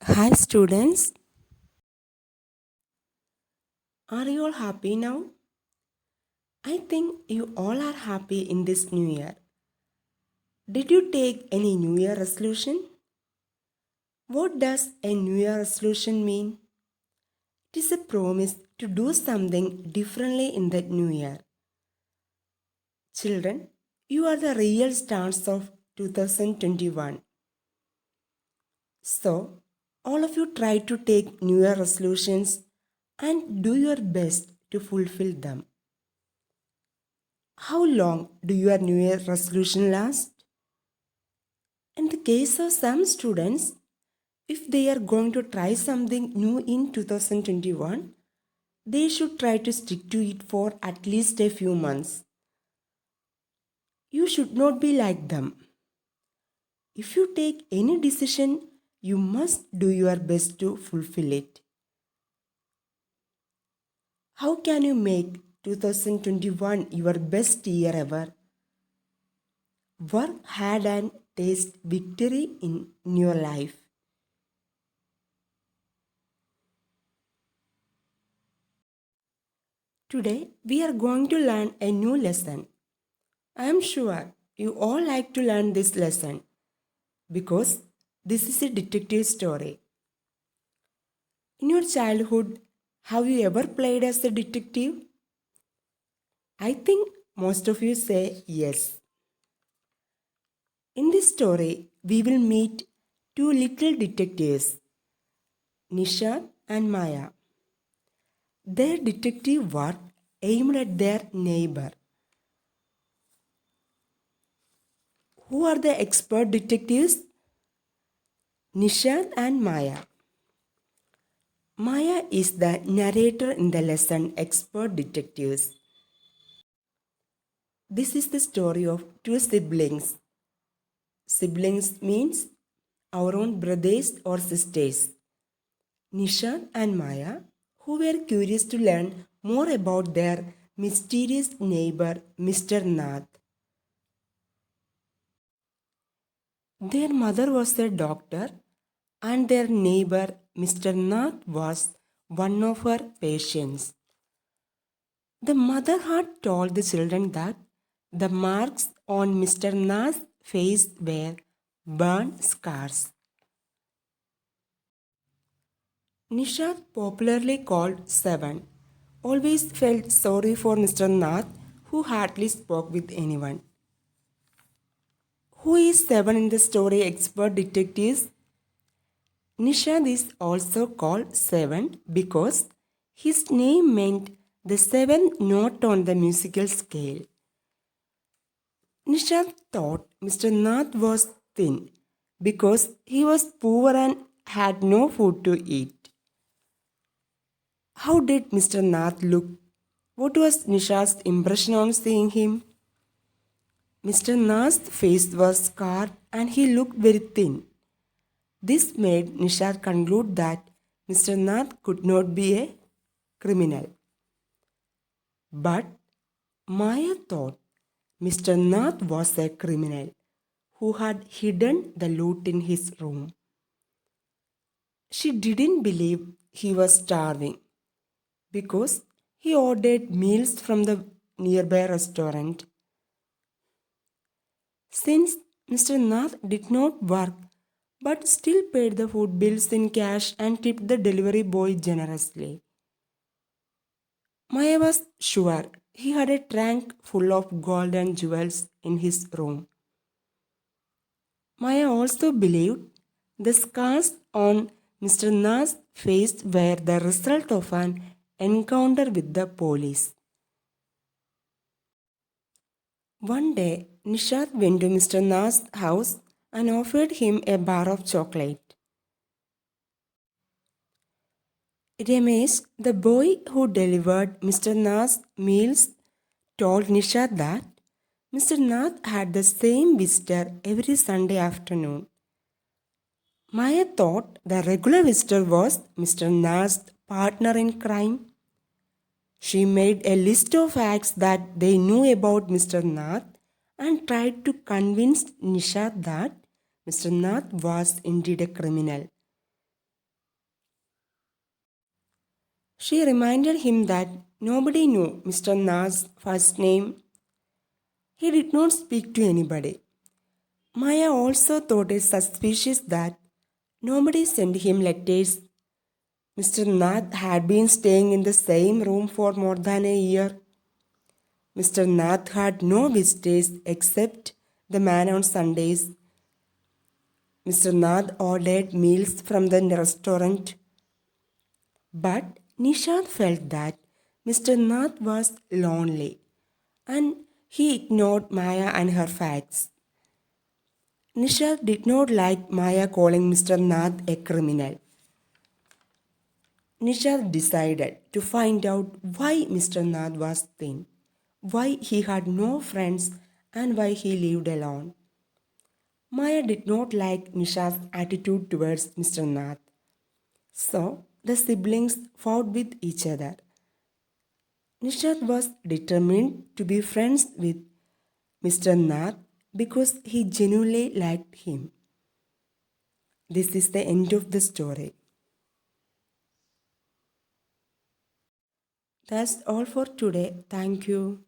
Hi students, are you all happy now? I think you all are happy in this new year. Did you take any new year resolution? What does a new year resolution mean? It is a promise to do something differently in that new year. Children, you are the real stars of 2021. So, all of you try to take new year resolutions and do your best to fulfill them. How long do your New Year resolution last? In the case of some students, if they are going to try something new in 2021, they should try to stick to it for at least a few months. You should not be like them. If you take any decision, you must do your best to fulfill it. How can you make 2021 your best year ever? Work hard and taste victory in your life. Today, we are going to learn a new lesson. I am sure you all like to learn this lesson because this is a detective story. In your childhood, have you ever played as a detective? I think most of you say yes. In this story, we will meet two little detectives, Nisha and Maya. Their detective work aimed at their neighbor. Who are the expert detectives? Nisha and Maya. Maya is the narrator in the lesson Expert Detectives. This is the story of two siblings. Siblings means our own brothers or sisters. Nisha and Maya, who were curious to learn more about their mysterious neighbor, Mr. Nath. Their mother was a doctor, and their neighbor, Mr. Nath, was one of her patients. The mother had told the children that the marks on Mr. Na's face were burn scars. Nishad, popularly called Seven, always felt sorry for Mr. Nath, who hardly spoke with anyone. Who is Seven in the story Expert Detectives? Nishad is also called Seven because his name meant the seventh note on the musical scale. Nishant thought Mr. Nath was thin because he was poor and had no food to eat. How did Mr. Nath look? What was Nisha's impression on seeing him? Mr. Nath's face was scarred and he looked very thin. This made Nisha conclude that Mr. Nath could not be a criminal. But Maya thought Mr. Nath was a criminal who had hidden the loot in his room. She didn't believe he was starving because he ordered meals from the nearby restaurant. Since Mr. Nath did not work but still paid the food bills in cash and tipped the delivery boy generously, Maya was sure he had a trunk full of gold and jewels in his room. Maya also believed the scars on Mr. Na's face were the result of an encounter with the police. One day, Nishad went to Mr. Na's house and offered him a bar of chocolate. Ramesh, the boy who delivered Mr. Na's meals, told Nishad that Mr. Nath had the same visitor every Sunday afternoon. Maya thought the regular visitor was Mr. Nath's partner in crime. She made a list of facts that they knew about Mr. Nath and tried to convince Nisha that Mr. Nath was indeed a criminal. She reminded him that nobody knew Mr. Na's first name. He did not speak to anybody. Maya also thought it suspicious that nobody sent him letters. Mr. Nath had been staying in the same room for more than a year. Mr. Nath had no visitors except the man on Sundays. Mr. Nath ordered meals from the restaurant. But Nishad felt that Mr. Nath was lonely and he ignored Maya and her facts. Nishad did not like Maya calling Mr. Nath a criminal. Nishad decided to find out why Mr. Nath was thin, why he had no friends, and why he lived alone. Maya did not like Nishad's attitude towards Mr. Nath, so the siblings fought with each other. Nishad was determined to be friends with Mr. Nath because he genuinely liked him. This is the end of the story. That's all for today. Thank you.